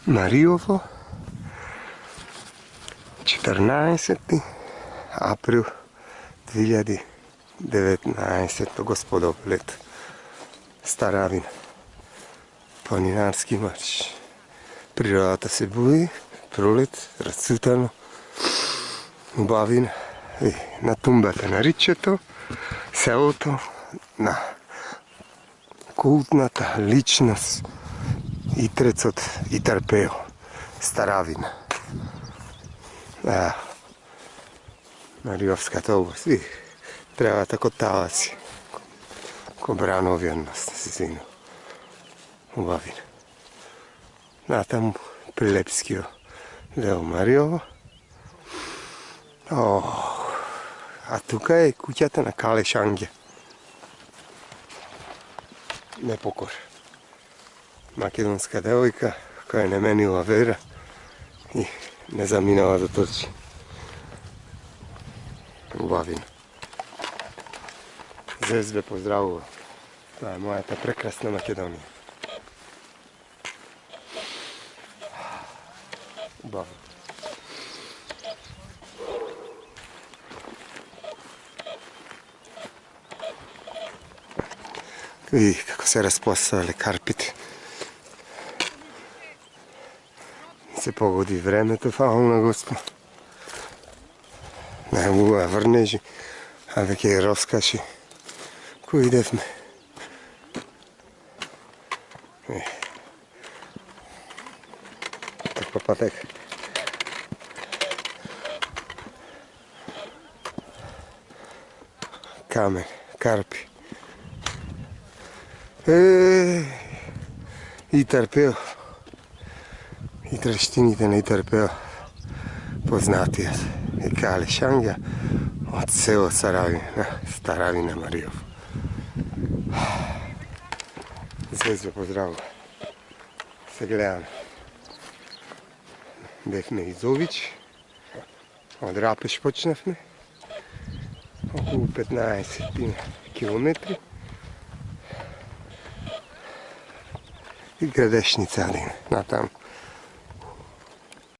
Marijovo, 14. april 2019. Gospodov let. Staravin. Planinarski marš. Природата се буди, пролет, разцветано. Убавин. И на тумбата на ричето, селото, на култната личност и трецот и Тарпео, Старавин. Мариовската област. И трябва тако таласи. Ко Бранови од нас на сизину. Убавин. Натаму Прилепскио дел Мариово. А тука е куќата на Кале Шанге. Непокор. Македонска девојка која не менила вера и не заминала да трчи. Убавин. Звезде поздравува. Това е мојата прекрасна Македонија. Убавин. Види како се распоставиле карпите. Се погоди времето, фала на Господ. Најмува врнежи, а веќе и роскаши. Кој идевме? Таква патека. Камен, карпи. И Тарпео. И трещините на Тарпео. Познатиот е Кале Шанга од село Старавина Маријов. Звезда поздравува. Се гледаме. Бевме из Ович. Од Рапеш почнавме. Околу 15 километри. И Градешница натаму.